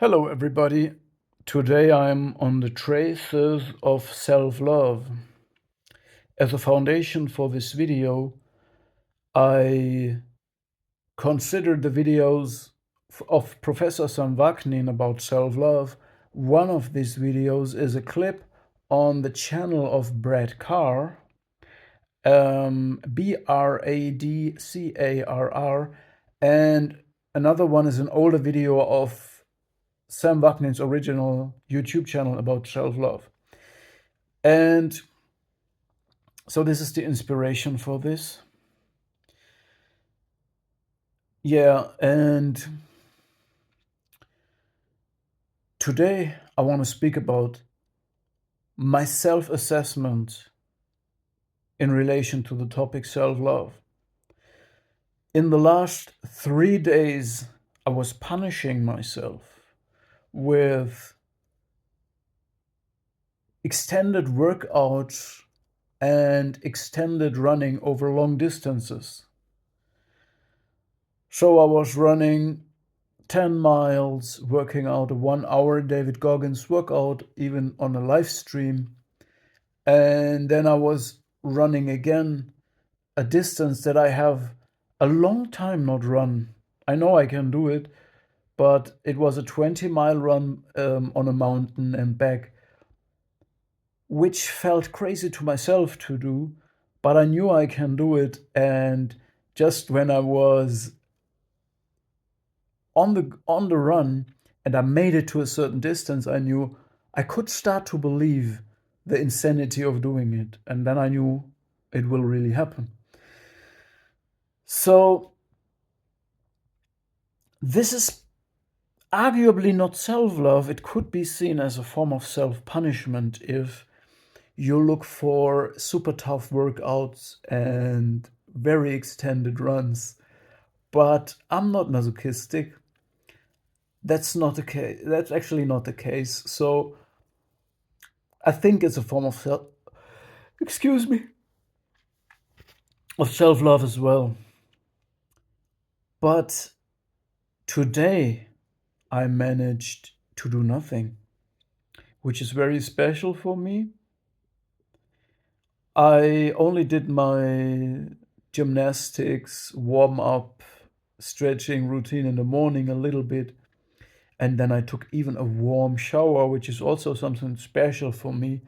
Hello, everybody. Today I'm on the traces of self-love. As a foundation for this video, I considered the videos of Professor Sam Vaknin about self-love. One of these videos is a clip on the channel of Brad Carr, Bradcarr, and another one is an older video of Sam Vaknin's original YouTube channel about self-love. And so this is the inspiration for this. Yeah, and today I want to speak about my self-assessment in relation to the topic self-love. In the last 3 days, I was punishing myself with extended workouts and extended running over long distances. So I was running 10 miles, working out a 1 hour David Goggins workout, even on a live stream. And then I was running again a distance that I have a long time not run. I know I can do it, but it was a 20-mile run on a mountain and back, which felt crazy to myself to do, but I knew I can do it. And just when I was on the run and I made it to a certain distance, I knew I could start to believe the insanity of doing it. And then I knew it will really happen. So this is arguably not self-love. It could be seen as a form of self-punishment if you look for super tough workouts and very extended runs. But I'm not masochistic. That's not the case. That's actually not the case. So I think it's a form of self-love as well. But today I managed to do nothing, which is very special for me. I only did my gymnastics, warm up, stretching routine in the morning a little bit. And then I took even a warm shower, which is also something special for me.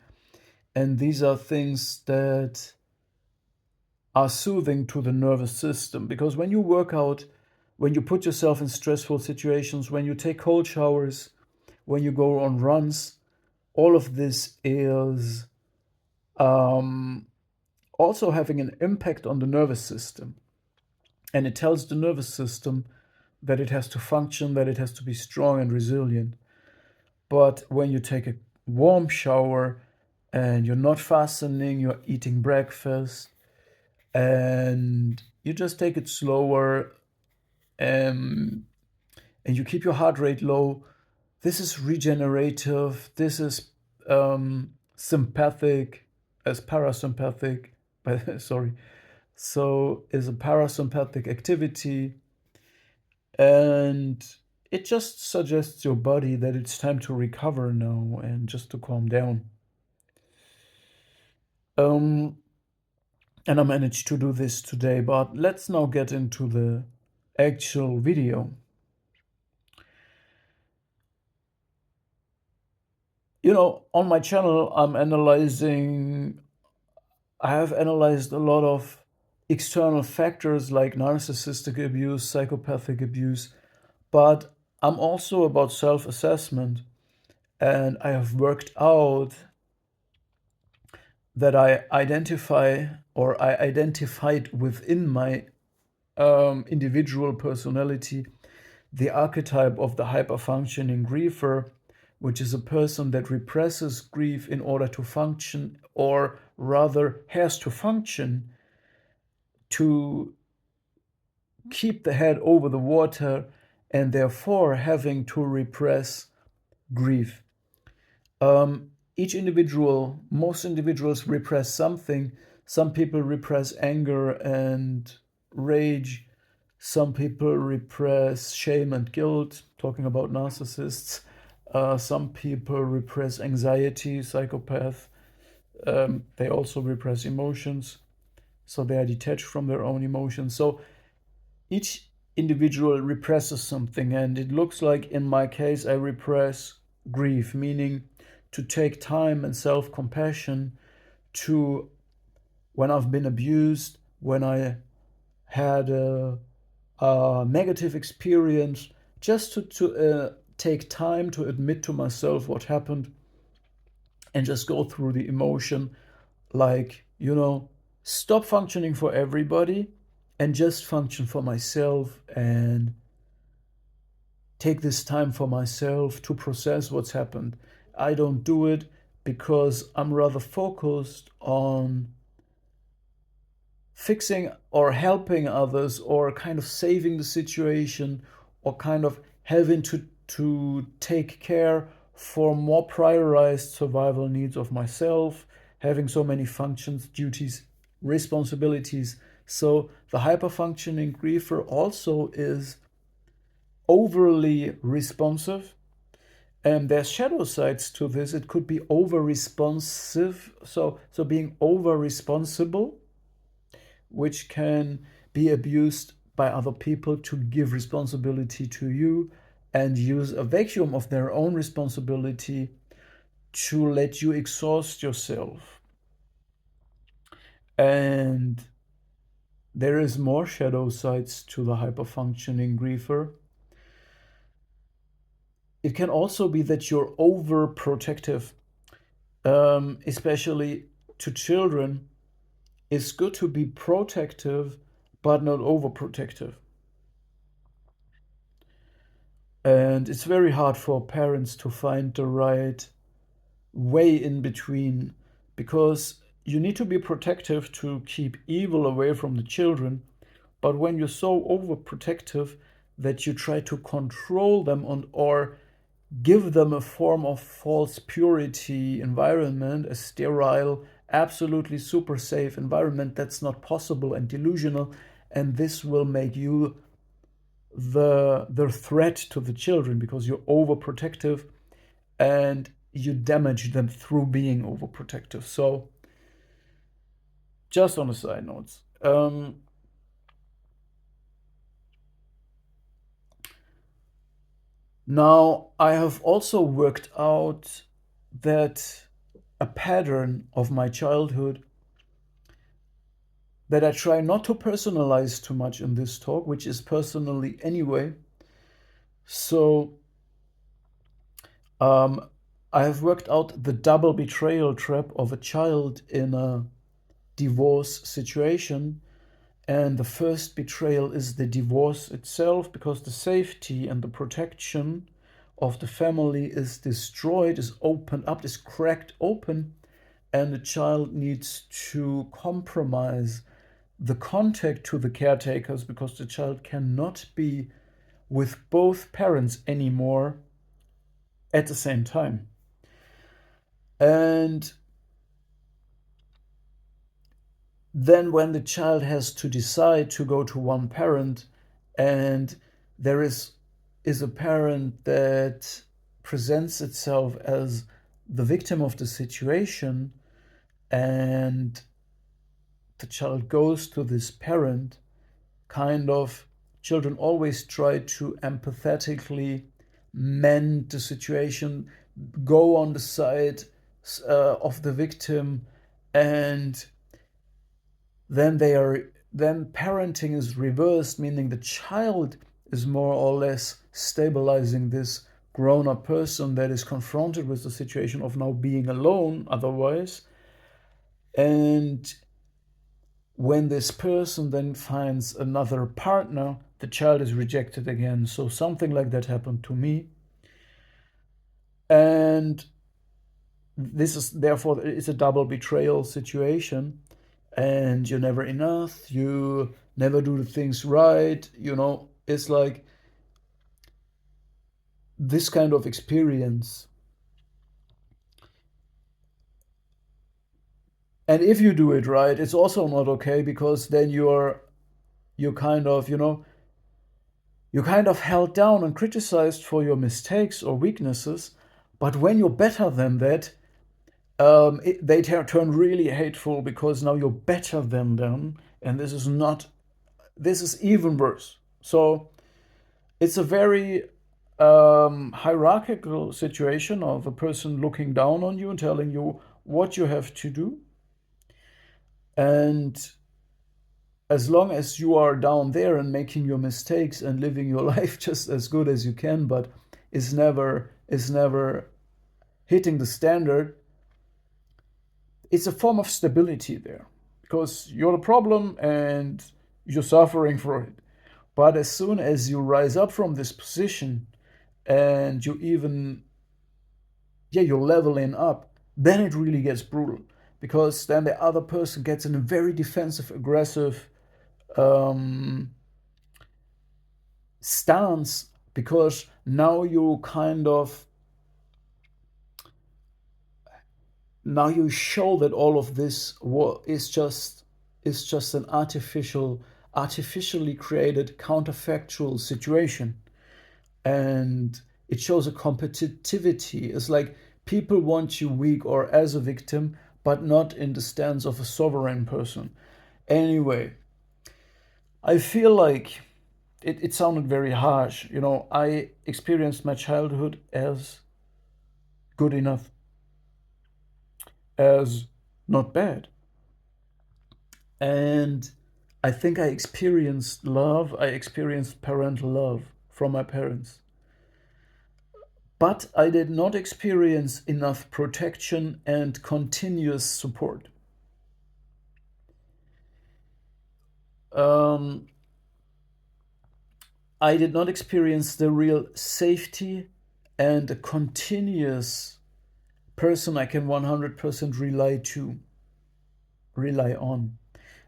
And these are things that are soothing to the nervous system. Because when you work out, when you put yourself in stressful situations, when you take cold showers, when you go on runs, all of this is also having an impact on the nervous system. And it tells the nervous system that it has to function, that it has to be strong and resilient. But when you take a warm shower and you're not fastening, you're eating breakfast, and you just take it slower, and you keep your heart rate low, this is regenerative, this is sympathetic as parasympathetic, sorry, so is a parasympathetic activity, and it just suggests your body that it's time to recover now and just to calm down. And I managed to do this today, but let's now get into the actual video. You know, on my channel, I have analyzed a lot of external factors like narcissistic abuse, psychopathic abuse, but I'm also about self-assessment. And I have worked out that I identified within my individual personality the archetype of the hyper-functioning griefer, which is a person that represses grief in order to function, or rather has to function to keep the head over the water, and therefore having to repress grief. Most individuals repress something. Some people repress anger and rage. Some people repress shame and guilt, talking about narcissists. Some people repress anxiety, psychopath. They also repress emotions, so they are detached from their own emotions. So each individual represses something, and it looks like in my case, I repress grief, meaning to take time and self compassion to when I've been abused, when I had a negative experience, just to take time to admit to myself what happened and just go through the emotion, like, stop functioning for everybody and just function for myself and take this time for myself to process what's happened. I don't do it because I'm rather focused on fixing or helping others or kind of saving the situation or kind of having to take care for more prioritized survival needs of myself, having so many functions, duties, responsibilities. So the hyperfunctioning griefer also is overly responsive, and there's shadow sides to this. It could be over responsive, so being over responsible, which can be abused by other people to give responsibility to you and use a vacuum of their own responsibility to let you exhaust yourself. And there is more shadow sides to the hyperfunctioning griefer. It can also be that you're overprotective, especially to children. It's good to be protective, but not overprotective. And it's very hard for parents to find the right way in between, because you need to be protective to keep evil away from the children. But when you're so overprotective that you try to control them or give them a form of false purity environment, a sterile, absolutely super safe environment, that's not possible and delusional. And this will make you the threat to the children because you're overprotective and you damage them through being overprotective. So, just on a side note, now I have also worked out that a pattern of my childhood that I try not to personalize too much in this talk, which is personally anyway. So, um, I have worked out the double betrayal trap of a child in a divorce situation. And the first betrayal is the divorce itself, because the safety and the protection of the family is destroyed, is opened up, is cracked open, and the child needs to compromise the contact to the caretakers because the child cannot be with both parents anymore at the same time. And then when the child has to decide to go to one parent, and there is a parent that presents itself as the victim of the situation, and the child goes to this parent, kind of, children always try to empathetically mend the situation, go on the side of the victim, and then parenting is reversed, meaning the child is more or less stabilizing this grown-up person that is confronted with the situation of now being alone otherwise. And when this person then finds another partner, the child is rejected again. So something like that happened to me. And this is therefore it's a double betrayal situation, and you're never enough, you never do the things right, it's like this kind of experience. And if you do it right, it's also not okay, because then you're kind of, You're kind of held down and criticized for your mistakes or weaknesses, but when you're better than that, they turn really hateful because now you're better than them, and this is even worse. So it's a very hierarchical situation of a person looking down on you and telling you what you have to do. And as long as you are down there and making your mistakes and living your life just as good as you can, but is never hitting the standard, it's a form of stability there because you're the problem and you're suffering for it. But as soon as you rise up from this position and you even, yeah, you're leveling up, then it really gets brutal because then the other person gets in a very defensive, aggressive um, stance because now you kind of now you show that all of this is just an artificially created counterfactual situation, and it shows a competitivity. It's like people want you weak or as a victim, but not in the stance of a sovereign person. Anyway, I feel like it sounded very harsh. I experienced my childhood as good enough, as not bad. And I think I experienced love, I experienced parental love from my parents. But I did not experience enough protection and continuous support. Um, I did not experience the real safety and a continuous person I can 100% rely on.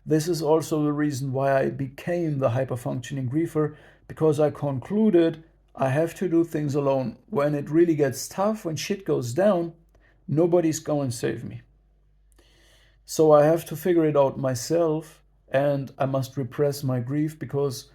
This is also the reason why I became the hyperfunctioning griefer, because I concluded I have to do things alone. When it really gets tough, when shit goes down, nobody's going to save me. So I have to figure it out myself, and I must repress my grief because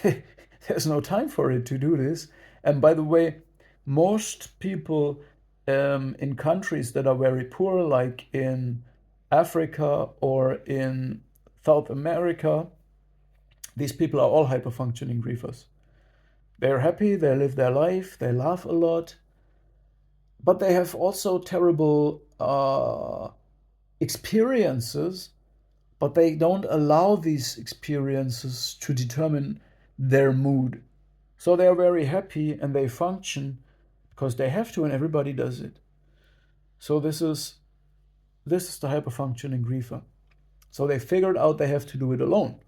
there's no time for it to do this. And by the way, most people in countries that are very poor, like in Africa or in South America, these people are all hyperfunctioning grievers. They're happy, they live their life, they laugh a lot, but they have also terrible experiences, but they don't allow these experiences to determine their mood. So they're very happy and they function because they have to, and everybody does it. So this is the hyperfunctioning griefer. So they figured out they have to do it alone.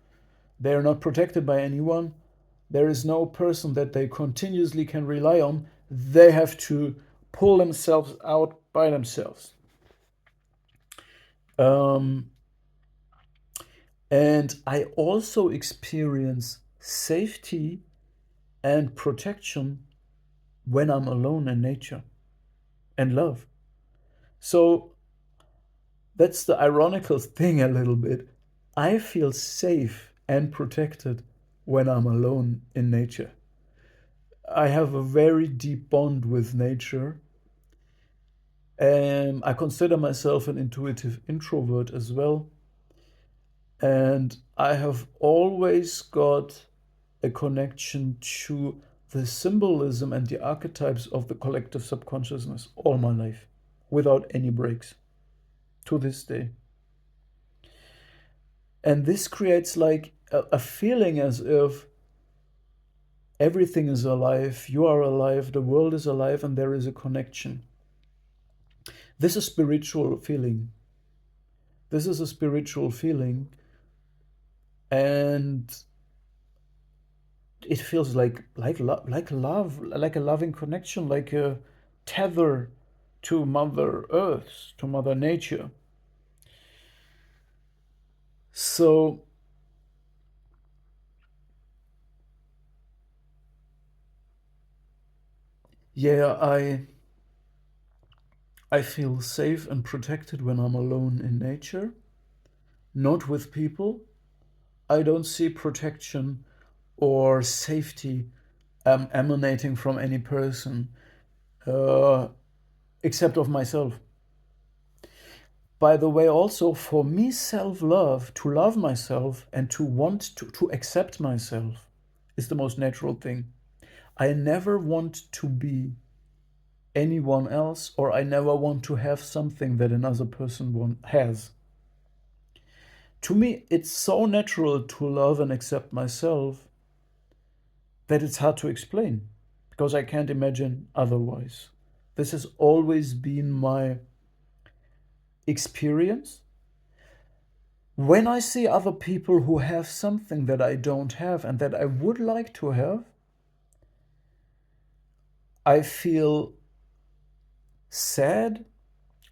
They are not protected by anyone. There is no person that they continuously can rely on. They have to pull themselves out by themselves. Um, and I also experience safety and protection when I'm alone in nature and love. So that's the ironical thing a little bit. I feel safe and protected when I'm alone in nature. I have a very deep bond with nature. I consider myself an intuitive introvert as well. And I have always got a connection to the symbolism and the archetypes of the collective subconsciousness all my life, without any breaks, to this day. And this creates like a feeling as if everything is alive, you are alive, the world is alive, and there is a connection. This is spiritual feeling. This is a spiritual feeling, and it feels like love, like a loving connection, like a tether to Mother Earth, to Mother Nature. So yeah, I feel safe and protected when I'm alone in nature, not with people. I don't see protection or safety emanating from any person uh, except of myself. By the way, also for me, self love, to love myself and to want to accept myself, is the most natural thing. I never want to be anyone else, or I never want to have something that another person has. To me, it's so natural to love and accept myself that it's hard to explain because I can't imagine otherwise. This has always been my experience. When I see other people who have something that I don't have and that I would like to have, I feel sad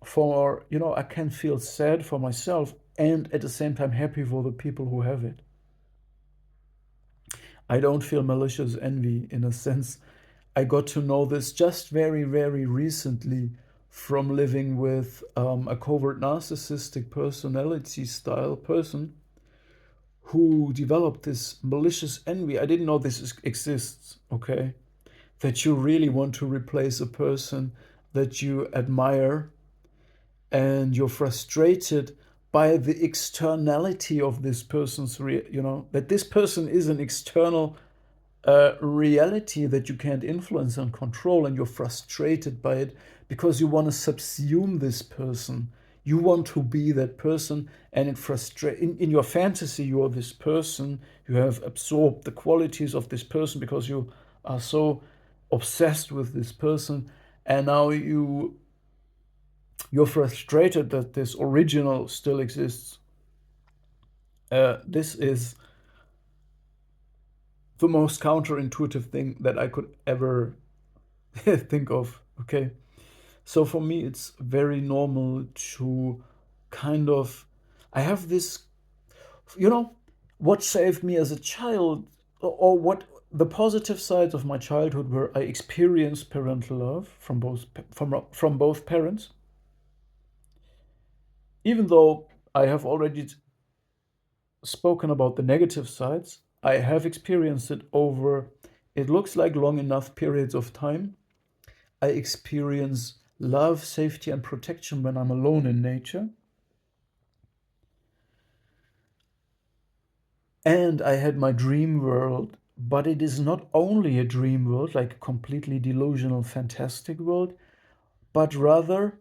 I can feel sad for myself and at the same time happy for the people who have it. I don't feel malicious envy in a sense. I got to know this just very, very recently from living with a covert narcissistic personality style person who developed this malicious envy. I didn't know this exists, okay? That you really want to replace a person that you admire and you're frustrated by the externality of this person's, that this person is an external reality that you can't influence and control, and you're frustrated by it because you want to subsume this person. You want to be that person, and in your fantasy, you are this person. You have absorbed the qualities of this person because you are so obsessed with this person, and now you're frustrated that this original still exists. This is the most counterintuitive thing that I could ever think of. Okay. So for me, it's very normal to kind of, I have this, you know, what saved me as a child, or what the positive sides of my childhood were I experienced parental love from both parents, even though I have already spoken about the negative sides. I have experienced it over, it looks like long enough periods of time. I experience love, safety, and protection when I'm alone in nature. And I had my dream world, but it is not only a dream world, like a completely delusional, fantastic world, but rather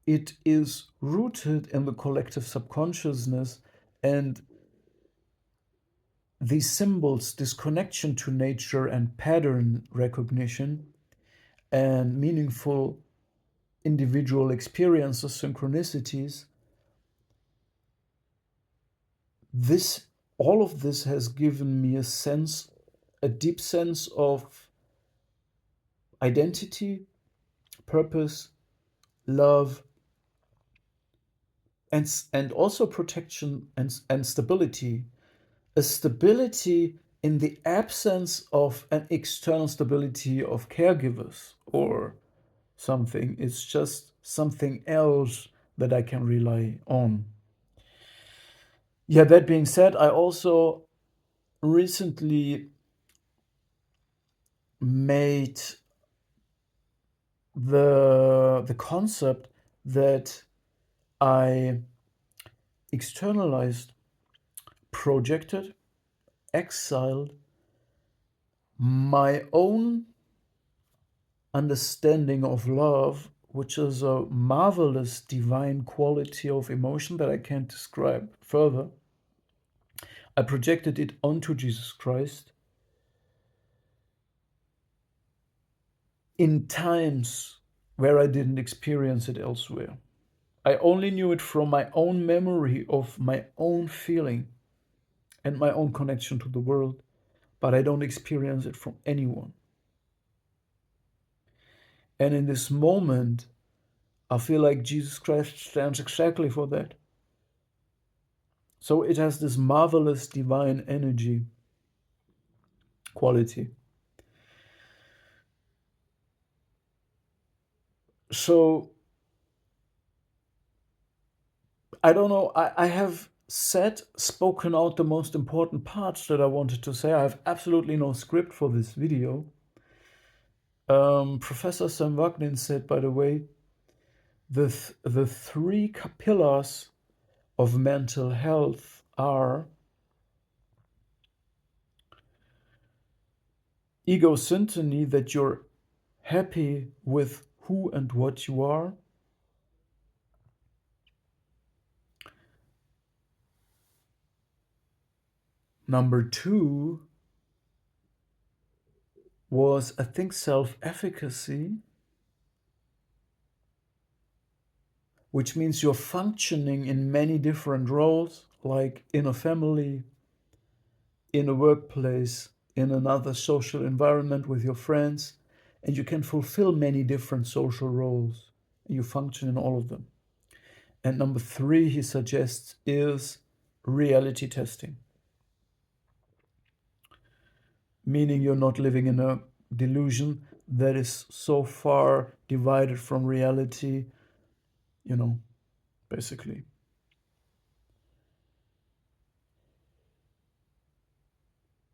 it is rooted in the collective subconsciousness and these symbols, this connection to nature and pattern recognition and meaningful individual experiences, synchronicities. This, all of this has given me a deep sense of identity, purpose, love, and also protection and stability. A stability in the absence of an external stability of caregivers or something. It's just something else that I can rely on. Yeah, that being said, I also recently made the concept that I externalized, projected, exiled my own understanding of love, which is a marvelous divine quality of emotion that I can't describe further. I projected it onto Jesus Christ in times where I didn't experience it elsewhere. I only knew it from my own memory of my own feeling and my own connection to the world, but I don't experience it from anyone. And in this moment, I feel like Jesus Christ stands exactly for that. So it has this marvelous divine energy quality. So I don't know, I have spoken out the most important parts that I wanted to say. I have absolutely no script for this video. Professor Sam Vaknin said, by the way, the three pillars of mental health are ego syntony, that you're happy with who and what you are. Number two was, I think, self-efficacy, which means you're functioning in many different roles, like in a family, in a workplace, in another social environment with your friends, and you can fulfill many different social roles, and you function in all of them. And number three, he suggests, is reality testing, meaning you're not living in a delusion that is so far divided from reality, basically.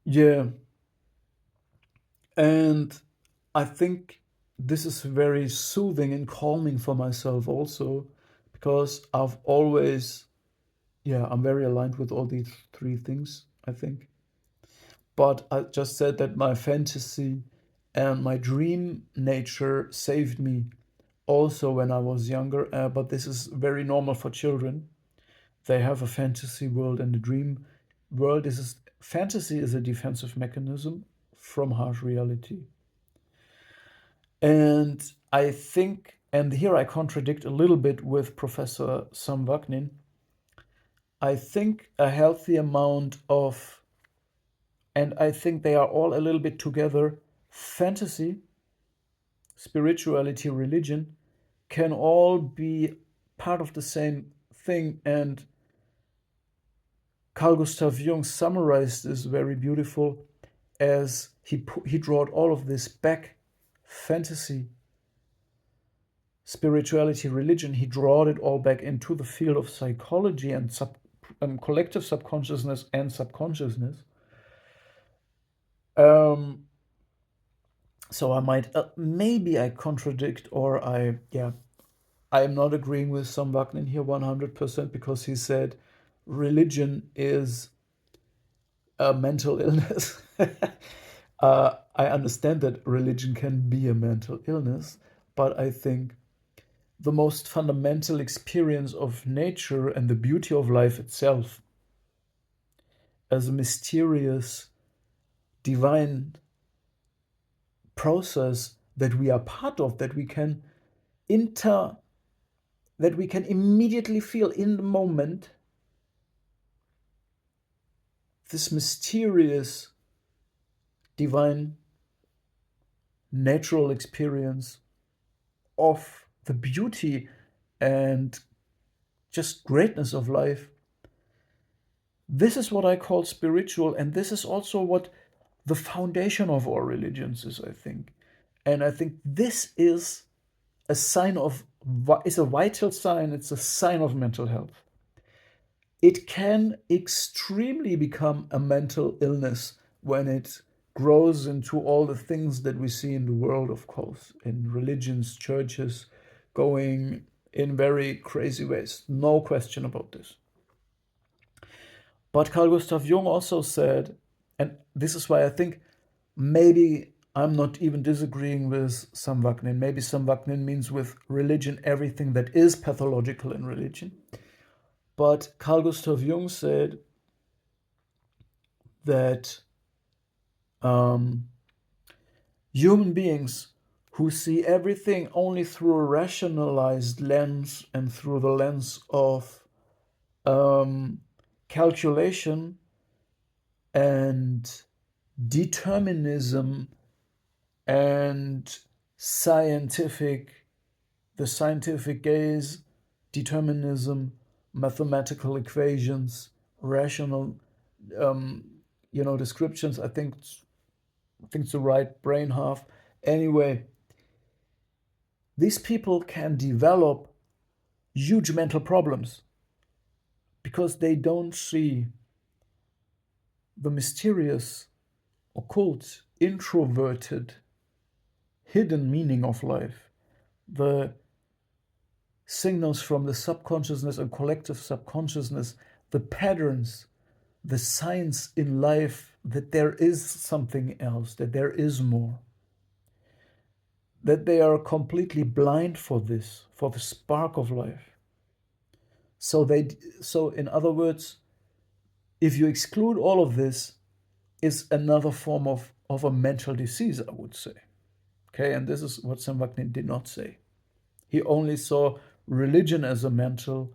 Yeah. And I think this is very soothing and calming for myself also, because I've always, I'm very aligned with all these three things, I think. But I just said that my fantasy and my dream nature saved me also when I was younger. But this is very normal for children. They have a fantasy world and a dream world. Fantasy is a defensive mechanism from harsh reality. And I think, and here I contradict a little bit with Professor Sam Vaknin, I think a healthy amount of, and I think they are all a little bit together, fantasy, spirituality, religion, can all be part of the same thing. And Carl Gustav Jung summarized this very beautiful as he drawed all of this back, fantasy, spirituality, religion, he drawed it all back into the field of psychology and collective subconsciousness and subconsciousness. So I might, maybe I contradict, or I am not agreeing with Sam Vaknin here 100%, because he said religion is a mental illness. I understand that religion can be a mental illness, but I think the most fundamental experience of nature and the beauty of life itself as a mysterious, divine process that we are part of, that we can immediately feel in the moment, this mysterious, divine, natural experience of the beauty and just greatness of life. This is what I call spiritual, and this is also what the foundation of all religions is, I think. And I think this is a vital sign, it's a sign of mental health. It can extremely become a mental illness when it grows into all the things that we see in the world, of course, in religions, churches, going in very crazy ways. No question about this. But Carl Gustav Jung also said, and this is why I think maybe I'm not even disagreeing with Sam Vaknin. Maybe Sam Vaknin means with religion everything that is pathological in religion. But Carl Gustav Jung said that human beings who see everything only through a rationalized lens and through the lens of calculation and determinism and the scientific gaze, determinism, mathematical equations, rational descriptions. I think it's the right brain half. Anyway, these people can develop huge mental problems because they don't see the mysterious, occult, introverted, hidden meaning of life, the signals from the subconsciousness and collective subconsciousness, the patterns, the signs in life that there is something else, that there is more, that they are completely blind for this, for the spark of life. So in other words, if you exclude all of this, is another form of a mental disease, I would say. Okay, and this is what Saint Wagner did not say. He only saw religion as a mental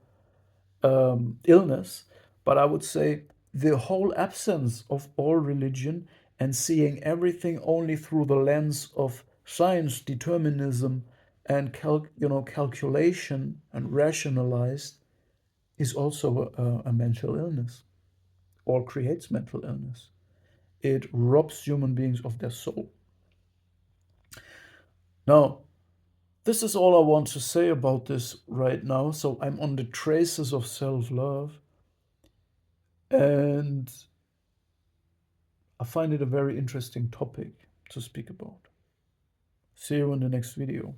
illness, but I would say the whole absence of all religion and seeing everything only through the lens of science, determinism, and calculation and rationalized is also a mental illness, or creates mental illness. It robs human beings of their soul. Now, this is all I want to say about this right now. So I'm on the traces of self-love, and I find it a very interesting topic to speak about. See you in the next video.